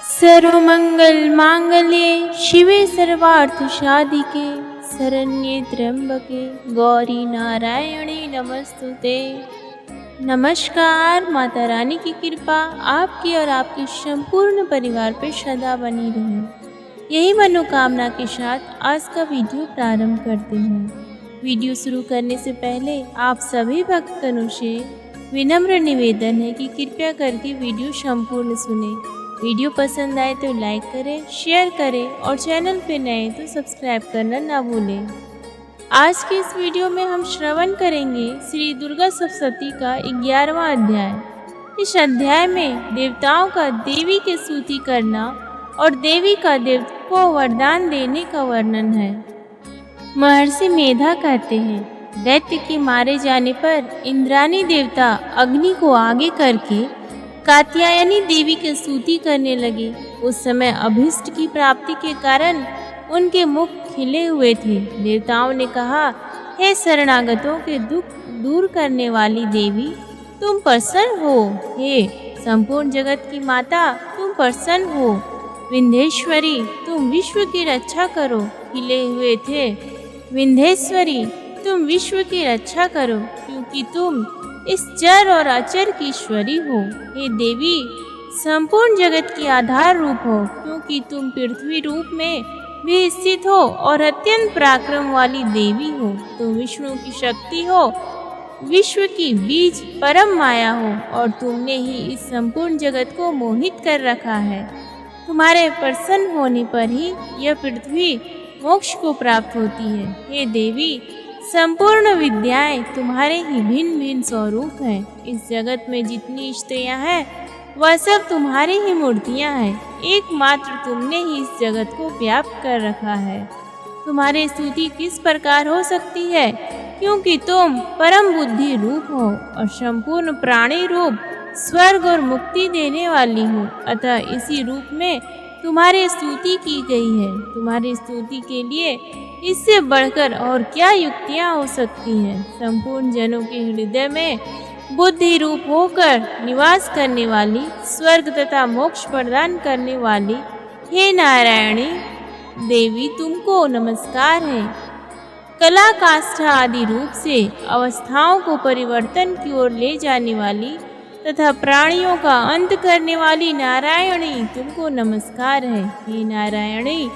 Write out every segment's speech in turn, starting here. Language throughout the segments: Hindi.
सर्वमंगल मांगल्ये शिवे सर्वार्थ साधिके शरण्ये त्र्यंबके गौरी नारायणी नमस्तुते। नमस्कार। माता रानी की कृपा आपकी और आपके संपूर्ण परिवार पर सदा बनी रहे, यही मनोकामना के साथ आज का वीडियो प्रारंभ करते हैं। वीडियो शुरू करने से पहले आप सभी भक्तजनों से विनम्र निवेदन है कि कृपया करके वीडियो संपूर्ण सुने। वीडियो पसंद आए तो लाइक करें, शेयर करें और चैनल पे नए तो सब्सक्राइब करना ना भूलें। आज के इस वीडियो में हम श्रवण करेंगे श्री दुर्गा सप्तशती का 11वां अध्याय। इस अध्याय में देवताओं का देवी के स्तुति करना और देवी का देव को वरदान देने का वर्णन है। महर्षि मेधा कहते हैं, दैत्य के मारे जाने पर इंद्राणी देवता अग्नि को आगे करके कात्यायनी देवी की स्तुति करने लगे। उस समय अभीष्ट की प्राप्ति के कारण उनके मुख खिले हुए थे। देवताओं ने कहा, हे शरणागतों के दुख दूर करने वाली देवी, तुम प्रसन्न हो। हे संपूर्ण जगत की माता, तुम प्रसन्न हो। विंध्येश्वरी, तुम विश्व की रक्षा करो। खिले हुए थे विंध्येश्वरी, तुम विश्व की रक्षा करो, क्योंकि तुम इस चर और अचर की ईश्वरी हो। हे देवी, संपूर्ण जगत की आधार रूप हो, क्योंकि तुम पृथ्वी रूप में भी स्थित हो और अत्यंत पराक्रम वाली देवी हो। तुम विष्णु की शक्ति हो, विश्व की बीज परम माया हो, और तुमने ही इस संपूर्ण जगत को मोहित कर रखा है। तुम्हारे प्रसन्न होने पर ही यह पृथ्वी मोक्ष को प्राप्त होती है। हे देवी, संपूर्ण विद्याएं तुम्हारे ही भिन्न भिन्न स्वरूप हैं। इस जगत में जितनी स्त्रियां हैं वह सब तुम्हारी ही मूर्तियां हैं। एकमात्र तुमने ही इस जगत को व्याप्त कर रखा है। तुम्हारी स्तुति किस प्रकार हो सकती है, क्योंकि तुम परम बुद्धि रूप हो और संपूर्ण प्राणी रूप स्वर्ग और मुक्ति देने वाली हो। अतः इसी रूप में तुम्हारी स्तुति की गई है। तुम्हारी स्तुति के लिए इससे बढ़कर और क्या युक्तियां हो सकती हैं। संपूर्ण जनों के हृदय में बुद्धि रूप होकर निवास करने वाली, स्वर्ग तथा मोक्ष प्रदान करने वाली, हे नारायणी देवी, तुमको नमस्कार है। कला काष्ठा आदि रूप से अवस्थाओं को परिवर्तन की ओर ले जाने वाली तथा प्राणियों का अंत करने वाली नारायणी, तुमको नमस्कार है। हे नारायणी,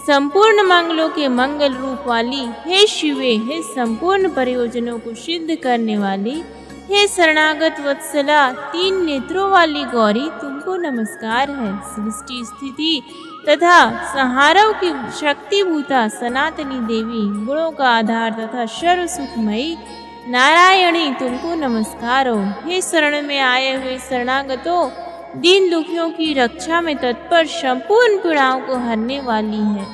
संपूर्ण मंगलों के मंगल रूप वाली, हे शिवे, हे संपूर्ण प्रयोजनों को सिद्ध करने वाली, हे शरणागत वत्सला, 3 नेत्रों वाली गौरी, तुमको नमस्कार है। सृष्टि स्थिति तथा संहारों की शक्तिभूता सनातनी देवी, गुणों का आधार तथा सर्व सुखमयी नारायणी, तुमको नमस्कार हो। हे शरण में आए हुए शरणागतों, दीन दुखियों की रक्षा में तत्पर, संपूर्ण पीड़ाओं को हरने वाली है।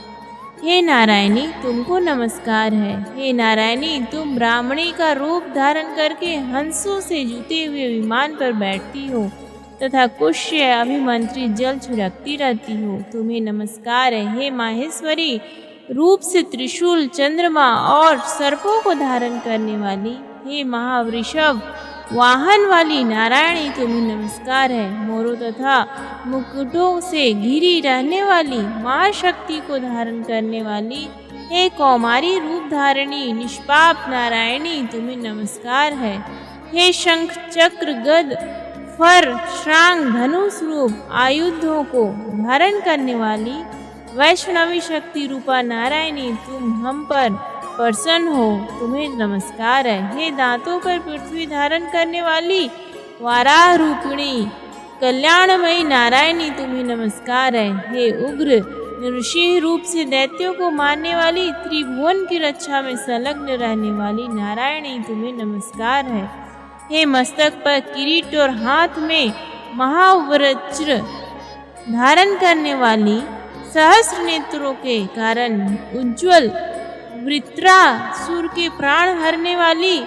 हे नारायणी, तुमको नमस्कार है। हे नारायणी, तुम ब्राह्मणी का रूप धारण करके हंसों से जुते हुए विमान पर बैठती हो तथा कुश से अभिमंत्रित जल छिड़कती रहती हो। तुम्हें नमस्कार है। हे माहेश्वरी, रूप से त्रिशूल, चंद्रमा और सर्पों को धारण करने वाली, हे महावृषभ वाहन वाली नारायणी, तुम्हें नमस्कार है। मोरों तथा मुकुटों से घिरी रहने वाली, महाशक्ति को धारण करने वाली, हे कौमारी रूप धारिणी निष्पाप नारायणी, तुम्हें नमस्कार है। हे शंख चक्र गद फर श्रांग धनुष रूप आयुधों को धारण करने वाली, वैष्णवी शक्ति रूपा नारायणी, तुम हम पर प्रसन्न हो, तुम्हें नमस्कार है। हे दांतों पर पृथ्वी धारण करने वाली, वाराह रूपिणी कल्याणमयी नारायणी, तुम्हें नमस्कार है। हे उग्र नृसिंह रूप से दैत्यों को मारने वाली, त्रिभुवन की रक्षा में संलग्न रहने वाली नारायणी, तुम्हें नमस्कार है। हे मस्तक पर किरीट और हाथ में महावज्र धारण करने वाली, सहस्र नेत्रों के कारण उज्ज्वल वृत्रासुर के प्राण हरने वाली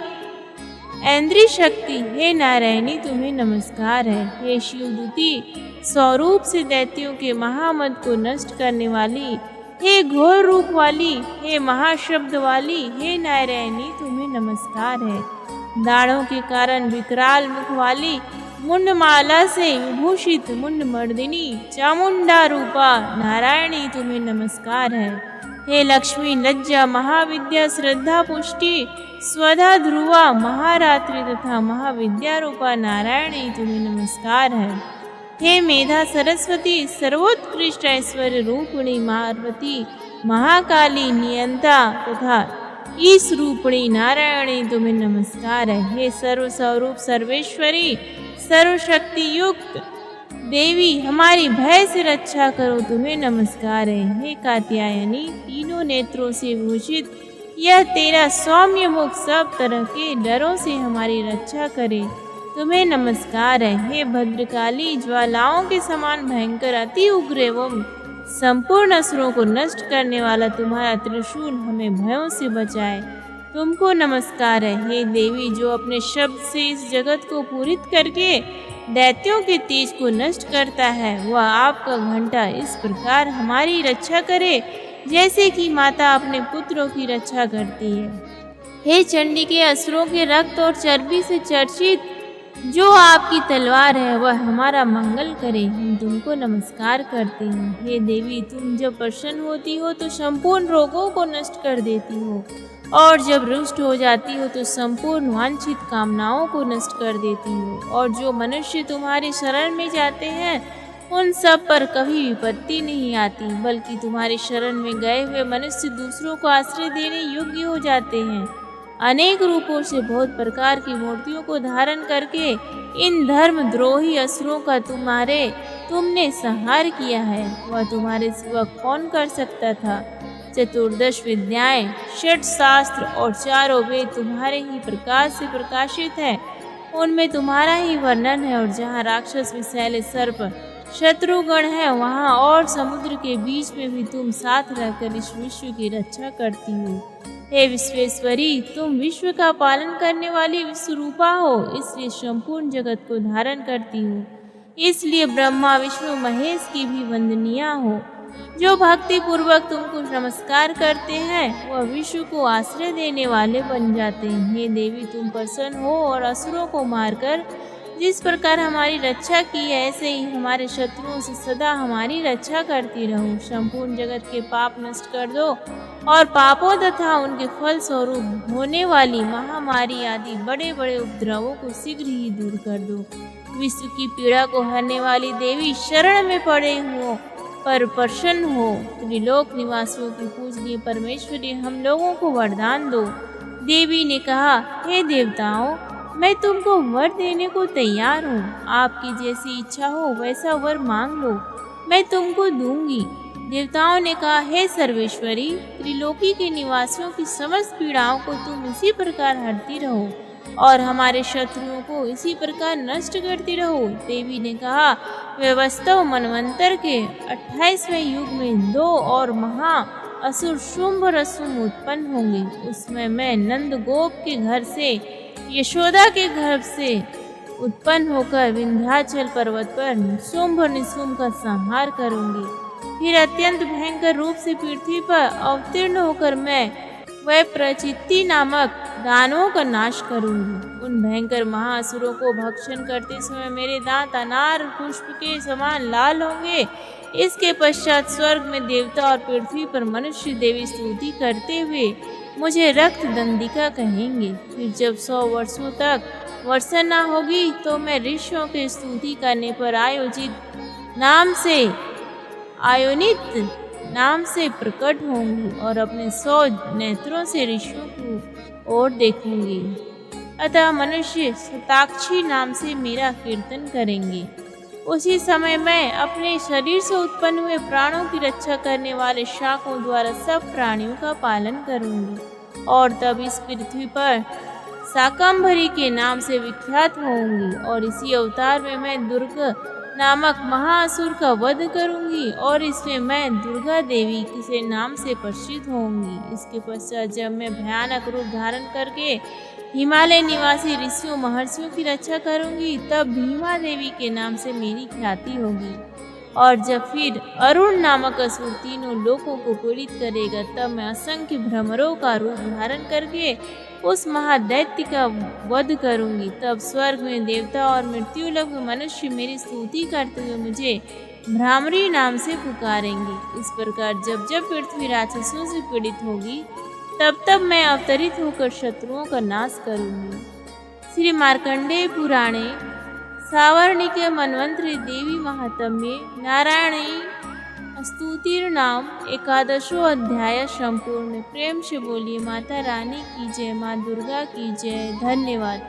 ऐन्द्री शक्ति, हे नारायणी, तुम्हें नमस्कार है। हे शिवदूती स्वरूप से दैत्यों के महामद को नष्ट करने वाली, हे घोर रूप वाली, हे महाशब्द वाली, हे नारायणी, तुम्हें नमस्कार है। दाढ़ों के कारण विकराल मुख वाली, मुंडमाला से विभूषित मुंडमर्दिनी चामुंडा रूपा नारायणी तुम्हें नमस्कार है। हे लक्ष्मी लज्जा महाविद्या श्रद्धा पुष्टि स्वधा ध्रुवा महारात्रि तथा महाविद्या रूपा नारायणी तुम्हें नमस्कार है। हे मेधा सरस्वती सर्वोत्कृष्ट ऐश्वर्य रूपिणी पार्वती महाकाली नियंता तथा ईश रूपिणी नारायणी तुम्हें नमस्कार है। हे सर्व स्वरूप सर्वेश्वरी सर्वशक्ति युक्त देवी हमारी भय से रक्षा करो तुम्हें नमस्कार है। हे कात्यायनी तीनों नेत्रों से भूषित यह तेरा सौम्य मुख सब तरह के डरों से हमारी रक्षा करे तुम्हें नमस्कार है। हे भद्रकाली ज्वालाओं के समान भयंकर अति उग्र एवं संपूर्ण असुरों को नष्ट करने वाला तुम्हारा त्रिशूल हमें भयों से बचाए तुमको नमस्कार है। हे देवी जो अपने शब्द से इस जगत को पूरित करके दैत्यों के तेज को नष्ट करता है वह आपका घंटा इस प्रकार हमारी रक्षा करे जैसे कि माता अपने पुत्रों की रक्षा करती है। हे चंडी के असुरों के रक्त और चर्बी से चर्चित जो आपकी तलवार है वह हमारा मंगल करे हम तुमको नमस्कार करते हैं। हे देवी तुम जब प्रसन्न होती हो तो संपूर्ण रोगों को नष्ट कर देती हो और जब रुष्ट हो जाती हो तो संपूर्ण वांछित कामनाओं को नष्ट कर देती हो और जो मनुष्य तुम्हारी शरण में जाते हैं उन सब पर कभी विपत्ति नहीं आती बल्कि तुम्हारी शरण में गए हुए मनुष्य दूसरों को आश्रय देने योग्य हो जाते हैं। अनेक रूपों से बहुत प्रकार की मूर्तियों को धारण करके इन धर्मद्रोही असुरों का तुमने संहार किया है वह तुम्हारे सिवा कौन कर सकता था। चतुर्दश विद्याएं षट शास्त्र और चारों वेद तुम्हारे ही प्रकाश से प्रकाशित है उनमें तुम्हारा ही वर्णन है और जहाँ राक्षस विषैले सर्प शत्रुगण है वहाँ और समुद्र के बीच में भी तुम साथ रहकर इस विश्व की रक्षा करती हो। हे विश्वेश्वरी तुम विश्व का पालन करने वाली विश्वरूपा हो इसलिए संपूर्ण जगत को धारण करती हो इसलिए ब्रह्मा विष्णु महेश की भी वंदनीया हो। जो भक्ति पूर्वक तुमको नमस्कार करते हैं वह विश्व को आश्रय देने वाले बन जाते हैं। हे देवी तुम प्रसन्न हो और असुरों को मारकर जिस प्रकार हमारी रक्षा की है ऐसे ही हमारे शत्रुओं से सदा हमारी रक्षा करती रहो। संपूर्ण जगत के पाप नष्ट कर दो और पापों तथा उनके फल स्वरूप होने वाली महामारी आदि बड़े बड़े उपद्रवों को शीघ्र ही दूर कर दो। विश्व की पीड़ा को हरने वाली देवी शरण में पड़े हो पर प्रसन्न हो। त्रिलोक निवासियों की पूजनीय परमेश्वरी हम लोगों को वरदान दो। देवी ने कहा हे देवताओं मैं तुमको वर देने को तैयार हूँ आपकी जैसी इच्छा हो वैसा वर मांग लो मैं तुमको दूंगी। देवताओं ने कहा हे सर्वेश्वरी त्रिलोकी के निवासियों की समस्त पीड़ाओं को तुम इसी प्रकार हरती रहो और हमारे शत्रुओं को इसी प्रकार नष्ट करती रहो। देवी ने कहा व्यवस्था मनवंतर के 28वें युग में 2 और महा असुर शुंभ रसुम उत्पन्न होंगे उसमें मैं नंद गोप के घर से यशोदा के गर्भ से उत्पन्न होकर विंध्याचल पर्वत पर शुंभ निशुंभ का संहार करूंगी। फिर अत्यंत भयंकर रूप से पृथ्वी पर अवतीर्ण होकर मैं वह प्रचित्ति नामक दानवों का नाश करूंगी। उन भयंकर महाअसुरों को भक्षण करते समय मेरे दांत अनार पुष्प के समान लाल होंगे। इसके पश्चात स्वर्ग में देवता और पृथ्वी पर मनुष्य देवी स्तुति करते हुए मुझे रक्त दंडिका कहेंगे। फिर जब 100 वर्षों तक वर्षा न होगी तो मैं ऋषियों के स्तुति करने पर आयोनित नाम से प्रकट होंगी और अपने 100 नेत्रों से ऋषियों की ओर देखूंगी। अतः मनुष्य शताक्षी नाम से मेरा कीर्तन करेंगे। उसी समय मैं अपने शरीर से उत्पन्न हुए प्राणों की रक्षा करने वाले शाकों द्वारा सब प्राणियों का पालन करूंगी और तब इस पृथ्वी पर शाकंभरी के नाम से विख्यात होंगी और इसी अवतार में मैं दुर्गा नामक महाअसुर का वध करूंगी और इसमें मैं दुर्गा देवी के नाम से प्रसिद्ध होंगी। इसके पश्चात जब मैं भयानक रूप धारण करके हिमालय निवासी ऋषियों महर्षियों की रक्षा करूंगी तब भीमा देवी के नाम से मेरी ख्याति होगी और जब फिर अरुण नामक असुर तीनों लोकों को पीड़ित करेगा तब मैं असंख्य भ्रमरों का रूप धारण करके उस महादैत्य का वध करूंगी। तब स्वर्ग में देवता और मृत्युलोक में मनुष्य मेरी स्तुति करते हुए मुझे भ्रामरी नाम से पुकारेंगे। इस प्रकार जब जब पृथ्वी राक्षसों से पीड़ित होगी तब तब मैं अवतरित होकर शत्रुओं का नाश करूंगी। श्री मार्कंडेय पुराणे सावर्णिके मन्वंतरे देवी महात्म्ये नारायणी स्तुतिर्नाम 11वां अध्याय संपूर्ण। प्रेम से बोलिए माता रानी की जय, माँ दुर्गा की जय। धन्यवाद।